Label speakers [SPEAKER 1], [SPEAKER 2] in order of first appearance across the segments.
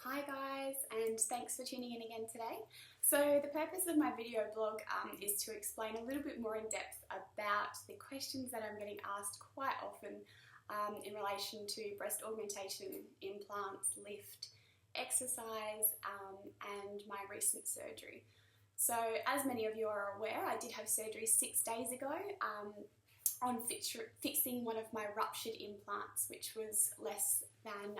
[SPEAKER 1] Hi guys, and thanks for tuning in again today. So the purpose of my video blog is to explain a little bit more in depth about the questions that I'm getting asked quite often in relation to breast augmentation, implants, lift, exercise, and my recent surgery. So as many of you are aware, I did have surgery 6 days ago on fixing one of my ruptured implants, which was less than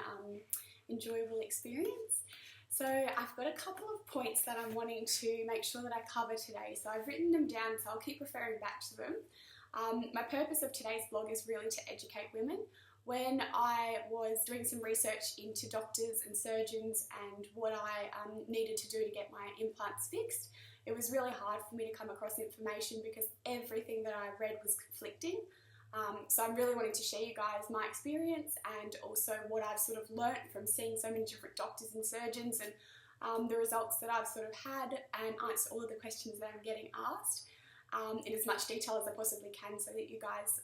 [SPEAKER 1] enjoyable experience. So I've got a couple of points that I'm wanting to make sure that I cover today. So I've written them down, so I'll keep referring back to them. My purpose of today's blog is really to educate women. When I was doing some research into doctors and surgeons and what I needed to do to get my implants fixed, it was really hard for me to come across information because everything that I read was conflicting. So I'm really wanting to share you guys my experience and also what I've sort of learnt from seeing so many different doctors and surgeons and the results that I've sort of had, and answer all of the questions that I'm getting asked in as much detail as I possibly can, so that you guys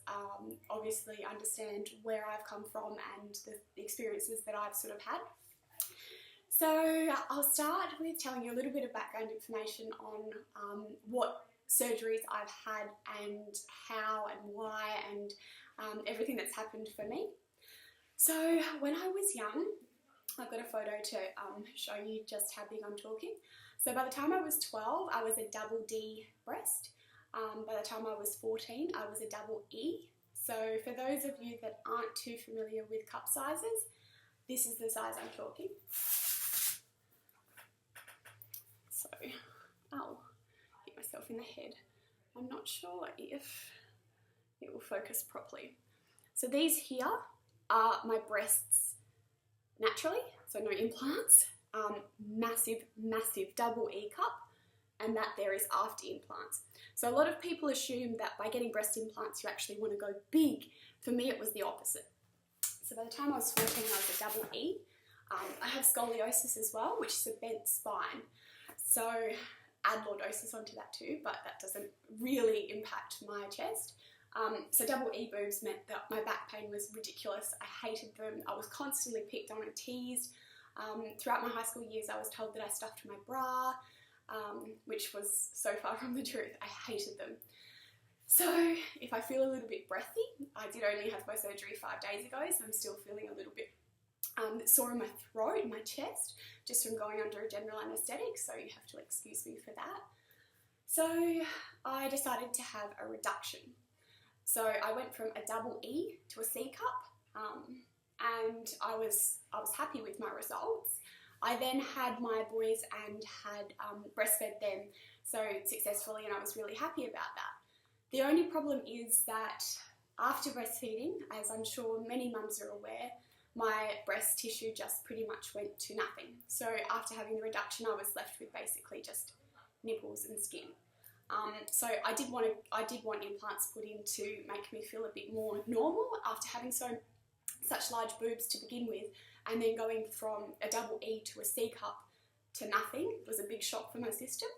[SPEAKER 1] obviously understand where I've come from and the experiences that I've sort of had. So I'll start with telling you a little bit of background information on what surgeries I've had and how and why and everything that's happened for me. So when I was young, I've got a photo to show you just how big I'm talking. So by the time I was 12, I was a double D breast. By the time I was 14, I was a double E. So for those of you that aren't too familiar with cup sizes, this is the size I'm talking. So, hit myself in the head. I'm not sure if it will focus properly. So these here are my breasts naturally, so no implants. Massive double E cup, and that there is after implants. So a lot of people assume that by getting breast implants you actually want to go big. For me it was the opposite. So by the time I was 14 I was a double E. I have scoliosis as well, which is a bent spine. So add lordosis onto that too, but that doesn't really impact my chest. So double E boobs meant that my back pain was ridiculous. I hated them. I was constantly picked on and teased. Throughout my high school years I was told that I stuffed my bra, which was so far from the truth. I hated them. So if I feel a little bit breathy, I did only have my surgery 5 days ago, so I'm still feeling a little bit sore in my throat, my chest, just from going under a general anaesthetic, so you have to excuse me for that. So I decided to have a reduction. So I went from a double E to a C cup, and I was happy with my results. I then had my boys and had breastfed them so successfully, and I was really happy about that. The only problem is that after breastfeeding, as I'm sure many mums are aware, my breast tissue just pretty much went to nothing. So after having the reduction, I was left with basically just nipples and skin. So I did want implants put in to make me feel a bit more normal after having such large boobs to begin with, and then going from a double E to a C cup to nothing was a big shock for my system.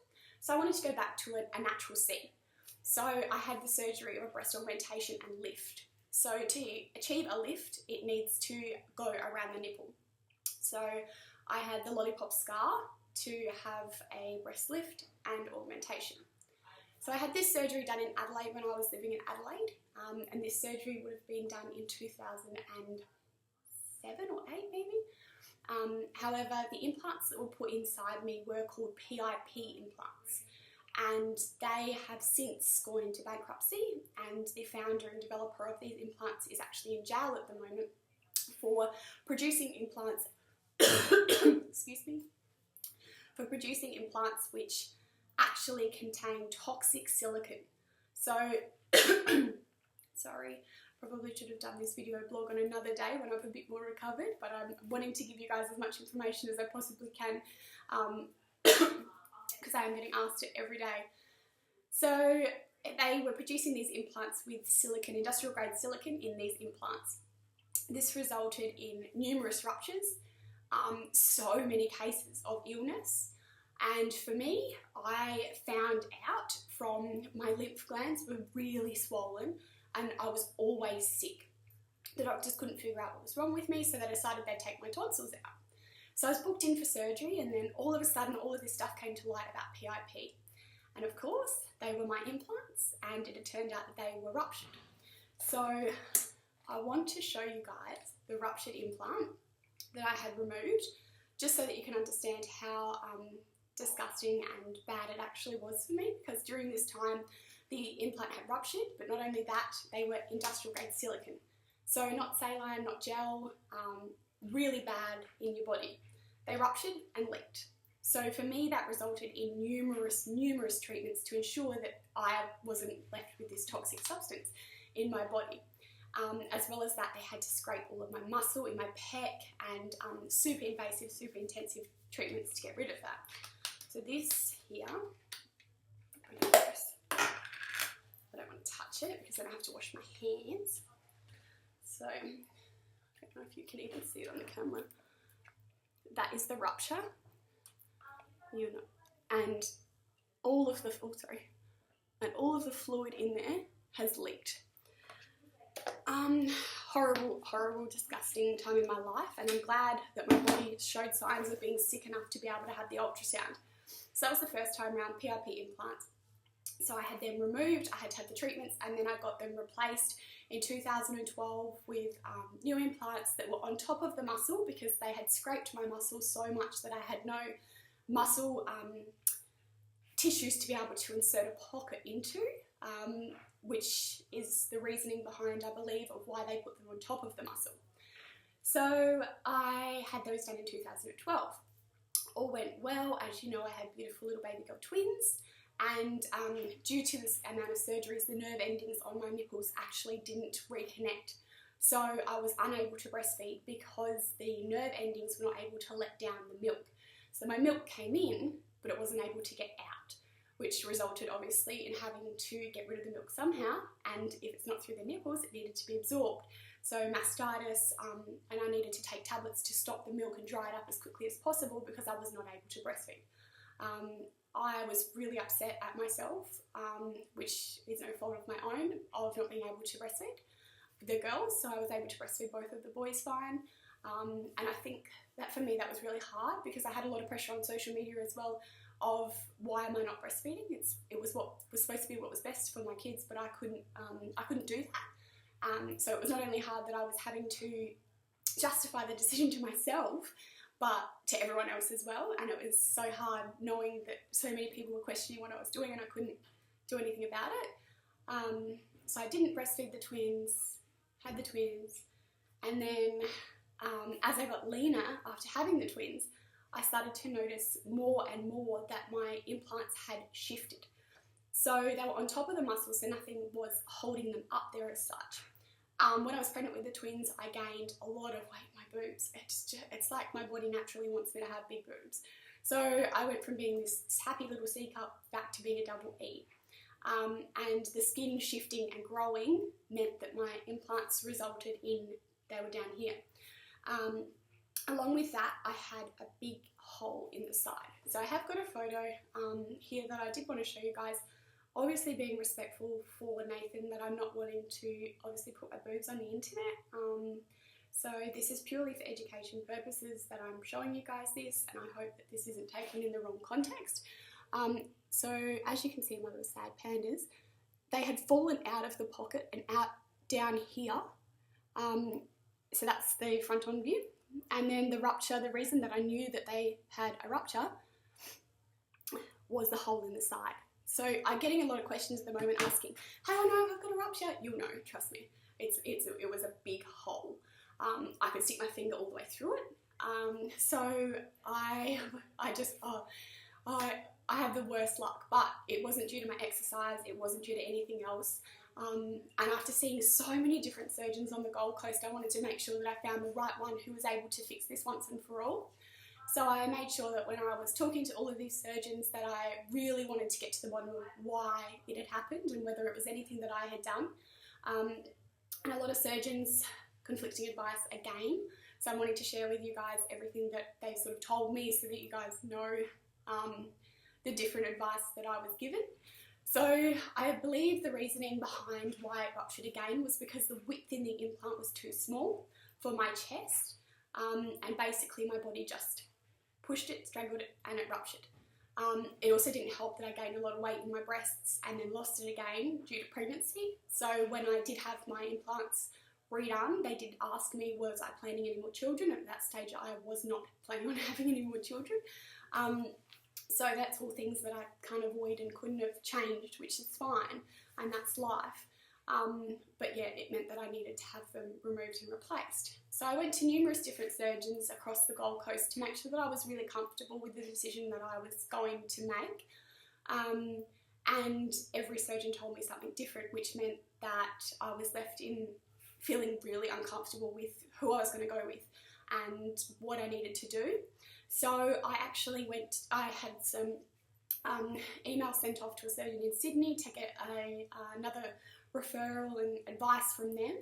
[SPEAKER 1] So I wanted to go back to a natural C. So I had the surgery of a breast augmentation and lift. So to achieve a lift, it needs to go around the nipple. So I had the lollipop scar to have a breast lift and augmentation. So I had this surgery done in Adelaide when I was living in Adelaide, and this surgery would have been done in 2007 or 8 maybe. However, the implants that were put inside me were called PIP implants, and they have since gone into bankruptcy, and the founder and developer of these implants is actually in jail at the moment for producing implants excuse me, for producing implants which actually contain toxic silicone. So sorry, probably should have done this video blog on another day when I'm a bit more recovered, but I'm wanting to give you guys as much information as I possibly can, because I am getting asked it every day. So they were producing these implants with silicone, industrial grade silicone in these implants. This resulted in numerous ruptures, so many cases of illness, and for me, I found out from my lymph glands were really swollen and I was always sick. The doctors couldn't figure out what was wrong with me, so they decided they'd take my tonsils out. So I was booked in for surgery, and then all of a sudden all of this stuff came to light about PIP. And of course, they were my implants, and it had turned out that they were ruptured. So I want to show you guys the ruptured implant that I had removed, just so that you can understand how disgusting and bad it actually was for me, because during this time the implant had ruptured, but not only that, they were industrial grade silicone. So not saline, not gel, really bad in your body. They ruptured and leaked. So for me, that resulted in numerous treatments to ensure that I wasn't left with this toxic substance in my body. As well as that, they had to scrape all of my muscle in my pec and super invasive, super intensive treatments to get rid of that. So this here, I don't want to touch it because then I have to wash my hands. So I don't know if you can even see it on the camera. That is the rupture, and all of the fluid in there has leaked. Horrible, disgusting time in my life, and I'm glad that my body showed signs of being sick enough to be able to have the ultrasound. So that was the first time around PIP implants. So I had them removed, I had to have the treatments, and then I got them replaced in 2012 with new implants that were on top of the muscle, because they had scraped my muscle so much that I had no muscle tissues to be able to insert a pocket into, which is the reasoning behind, I believe, of why they put them on top of the muscle. So I had those done in 2012. All went well. As you know, I had beautiful little baby girl twins, and due to this amount of surgeries, the nerve endings on my nipples actually didn't reconnect. So I was unable to breastfeed because the nerve endings were not able to let down the milk. So my milk came in, but it wasn't able to get out, which resulted obviously in having to get rid of the milk somehow, and if it's not through the nipples, it needed to be absorbed. So mastitis, and I needed to take tablets to stop the milk and dry it up as quickly as possible because I was not able to breastfeed. I was really upset at myself, which is no fault of my own, of not being able to breastfeed the girls. So I was able to breastfeed both of the boys fine. And I think that for me that was really hard, because I had a lot of pressure on social media as well of why am I not breastfeeding? It was what was supposed to be what was best for my kids, but I couldn't do that. So it was not only hard that I was having to justify the decision to myself, but to everyone else as well. And it was so hard knowing that so many people were questioning what I was doing and I couldn't do anything about it. So I didn't breastfeed the twins, had the twins, and then as I got leaner after having the twins, I started to notice more and more that my implants had shifted. So they were on top of the muscle, so nothing was holding them up there as such. When I was pregnant with the twins, I gained a lot of weight in my boobs. It's like my body naturally wants me to have big boobs. So I went from being this happy little C cup back to being a double E. And the skin shifting and growing meant that my implants resulted in, they were down here. Along with that, I had a big hole in the side. So I have got a photo here that I did want to show you guys. Obviously being respectful for Nathan, that I'm not wanting to obviously put my boobs on the internet. So this is purely for education purposes that I'm showing you guys this, and I hope that this isn't taken in the wrong context. So as you can see, my little sad pandas, they had fallen out of the pocket and out down here. So that's the front on view. And then the rupture, the reason that I knew that they had a rupture was the hole in the side. So I'm getting a lot of questions at the moment asking, how do I know if I've got a rupture? You'll know, trust me. It was a big hole. I could stick my finger all the way through it. So I had the worst luck, but it wasn't due to my exercise, it wasn't due to anything else. And after seeing so many different surgeons on the Gold Coast, I wanted to make sure that I found the right one who was able to fix this once and for all. So I made sure that when I was talking to all of these surgeons that I really wanted to get to the bottom of why it had happened and whether it was anything that I had done. And a lot of surgeons, conflicting advice again. So I'm wanting to share with you guys everything that they sort of told me so that you guys know the different advice that I was given. So I believe the reasoning behind why it ruptured again was because the width in the implant was too small for my chest, and basically my body just pushed it, strangled it, and it ruptured. It also didn't help that I gained a lot of weight in my breasts and then lost it again due to pregnancy. So when I did have my implants redone, they did ask me, was I planning any more children? At that stage, I was not planning on having any more children. So that's all things that I can't avoid and couldn't have changed, which is fine, and that's life. But yeah, it meant that I needed to have them removed and replaced. So I went to numerous different surgeons across the Gold Coast to make sure that I was really comfortable with the decision that I was going to make. And every surgeon told me something different, which meant that I was left in feeling really uncomfortable with who I was going to go with and what I needed to do. So I actually I had some emails sent off to a surgeon in Sydney to get another referral and advice from them,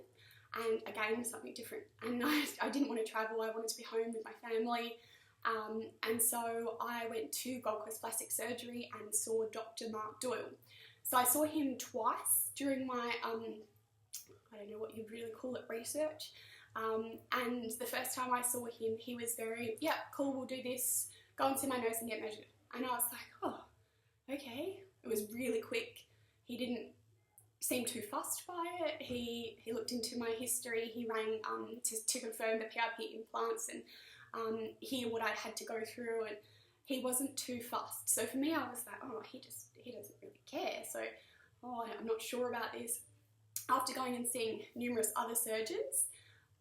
[SPEAKER 1] and again something different. And I didn't want to travel, I wanted to be home with my family, and so I went to Gold Coast Plastic Surgery and saw Dr. Mark Doyle. So I saw him twice during my I don't know what you'd really call it, research. And the first time I saw him, he was very, yeah, cool, we'll do this, go and see my nurse and get measured. And I was like, oh, okay. It was really quick. He didn't seem too fussed by it. He looked into my history. He rang to confirm the PRP implants and hear what I'd had to go through, and he wasn't too fussed. So for me, I was like, oh, he doesn't really care. So, oh, I'm not sure about this. After going and seeing numerous other surgeons,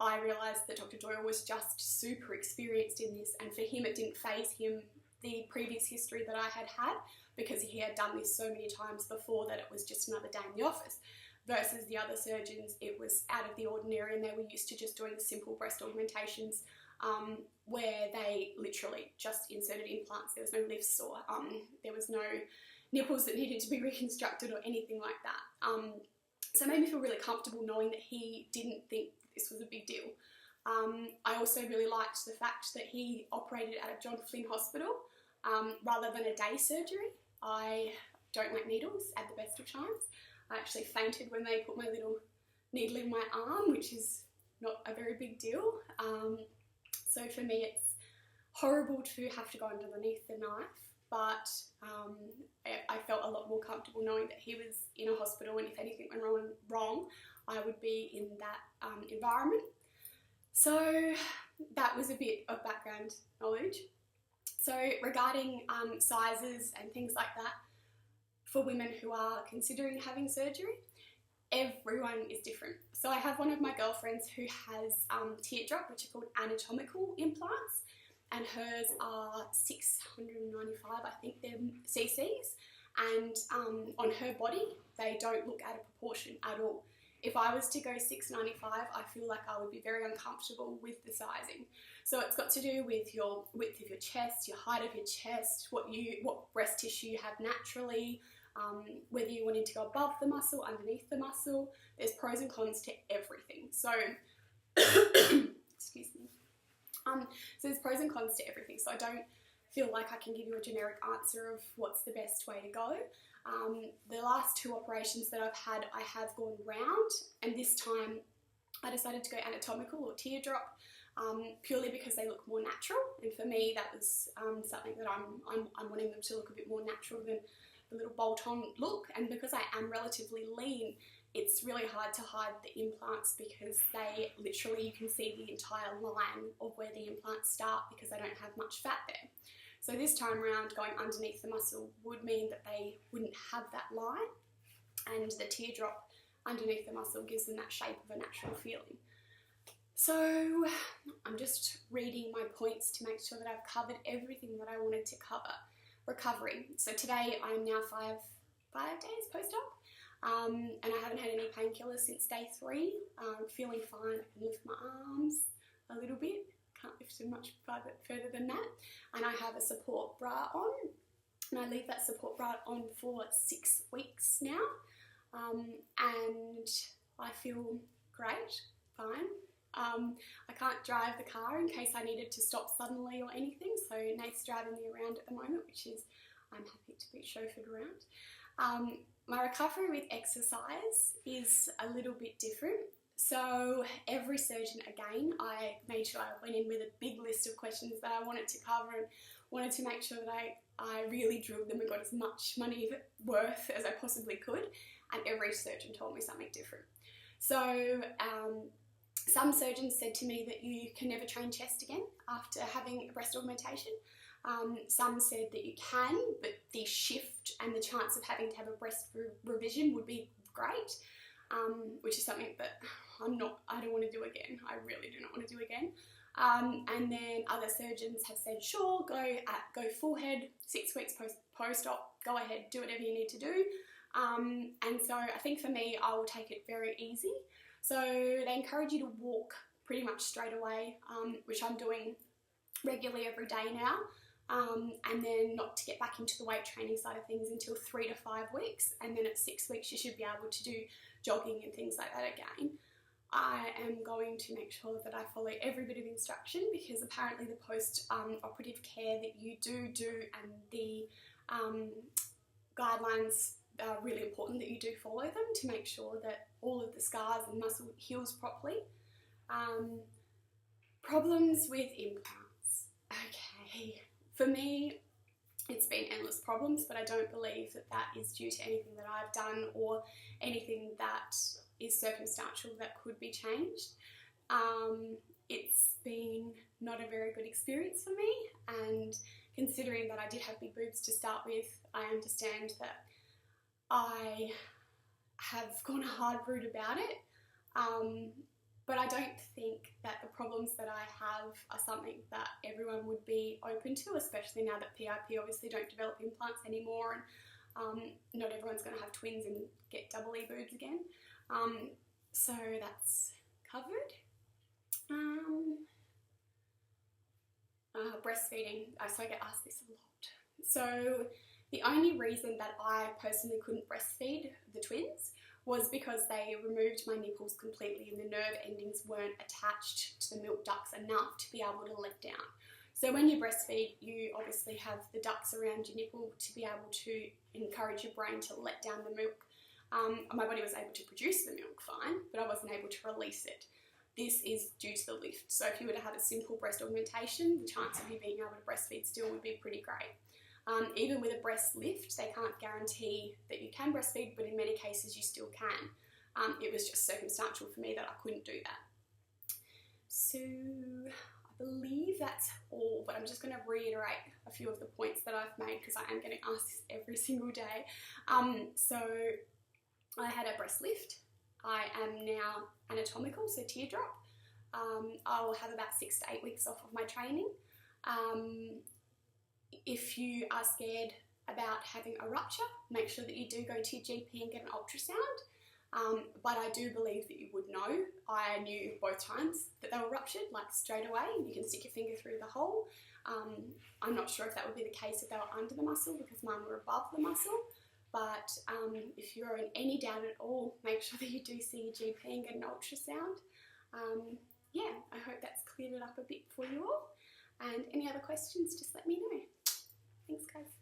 [SPEAKER 1] I realised that Dr. Doyle was just super experienced in this, and for him it didn't faze him, the previous history that I had had, because he had done this so many times before that it was just another day in the office. Versus the other surgeons, it was out of the ordinary, and they were used to just doing simple breast augmentations where they literally just inserted implants. There was no lifts or there was no nipples that needed to be reconstructed or anything like that. So it made me feel really comfortable knowing that he didn't think this was a big deal. I also really liked the fact that he operated at a John Flynn hospital rather than a day surgery. I don't like needles at the best of times. I actually fainted when they put my little needle in my arm, which is not a very big deal. So for me it's horrible to have to go underneath the knife, but I felt a lot more comfortable knowing that he was in a hospital, and if anything went wrong, I would be in that environment. So that was a bit of background knowledge. So regarding sizes and things like that, for women who are considering having surgery, everyone is different. So I have one of my girlfriends who has teardrop, which are called anatomical implants, and hers are 695, I think they're cc's, and on her body they don't look out of proportion at all. If I was to go 695, I feel like I would be very uncomfortable with the sizing. So it's got to do with your width of your chest, your height of your chest, what breast tissue you have naturally, whether you wanted to go above the muscle, underneath the muscle. There's pros and cons to everything. So, excuse me. So there's pros and cons to everything. So I don't feel like I can give you a generic answer of what's the best way to go. The last two operations that I've had, I have gone round, and this time I decided to go anatomical or teardrop, purely because they look more natural, and for me that was something that I'm wanting them to look a bit more natural than the little bolt-on look. And because I am relatively lean, it's really hard to hide the implants because they literally, you can see the entire line of where the implants start because they don't have much fat there. So this time around, going underneath the muscle would mean that they wouldn't have that line, and the teardrop underneath the muscle gives them that shape of a natural feeling. So I'm just reading my points to make sure that I've covered everything that I wanted to cover. Recovery. So today I'm now five days post-op, and I haven't had any painkillers since day 3. I'm feeling fine. I can lift my arms a little bit. Can't lift too much further than that. And I have a support bra on, and I leave that support bra on for 6 weeks now, and I feel great, fine. I can't drive the car in case I needed to stop suddenly or anything, so Nate's driving me around at the moment, which is, I'm happy to be chauffeured around. My recovery with exercise is a little bit different. So every surgeon, again, I made sure I went in with a big list of questions that I wanted to cover and wanted to make sure that I really drilled them and got as much money worth as I possibly could, and every surgeon told me something different. So some surgeons said to me that you can never train chest again after having a breast augmentation. Some said that you can, but the shift and the chance of having to have a breast revision would be great, which is something that I don't want to do again. I really do not want to do again. And then other surgeons have said, sure, go full head, 6 weeks post-op, go ahead, do whatever you need to do. And so I think for me, I will take it very easy. So they encourage you to walk pretty much straight away, which I'm doing regularly every day now. And then not to get back into the weight training side of things until 3 to 5 weeks. And then at 6 weeks, you should be able to do jogging and things like that again. I am going to make sure that I follow every bit of instruction, because apparently the post-operative care that you do and the guidelines are really important that you do follow them to make sure that all of the scars and muscle heals properly. Problems with implants. Okay, for me, it's been endless problems, but I don't believe that that is due to anything that I've done or anything that is circumstantial that could be changed. It's been not a very good experience for me, and considering that I did have big boobs to start with, I understand that I have gone a hard route about it, but I don't think that the problems that I have are something that everyone would be open to, especially now that PRP obviously don't develop implants anymore, and not everyone's going to have twins and get double E boobs again. So that's covered. Breastfeeding, so I get asked this a lot. So the only reason that I personally couldn't breastfeed the twins was because they removed my nipples completely and the nerve endings weren't attached to the milk ducts enough to be able to let down. So when you breastfeed, you obviously have the ducts around your nipple to be able to encourage your brain to let down the milk. My body was able to produce the milk fine, but I wasn't able to release it. This is due to the lift. So if you were to have a simple breast augmentation, the chance of you being able to breastfeed still would be pretty great. Even with a breast lift, they can't guarantee that you can breastfeed, but in many cases you still can. It was just circumstantial for me that I couldn't do that. So I believe that's all, but I'm just going to reiterate a few of the points that I've made because I am getting asked this every single day. So I had a breast lift. I am now anatomical, so teardrop. I will have about 6 to 8 weeks off of my training. If you are scared about having a rupture, make sure that you do go to your GP and get an ultrasound. But I do believe that you would know. I knew both times that they were ruptured, like straight away. You can stick your finger through the hole. I'm not sure if that would be the case if they were under the muscle, because mine were above the muscle. But if you're in any doubt at all, make sure that you do see your GP and get an ultrasound. Yeah, I hope that's cleared it up a bit for you all. And any other questions, just let me know. Thanks, guys.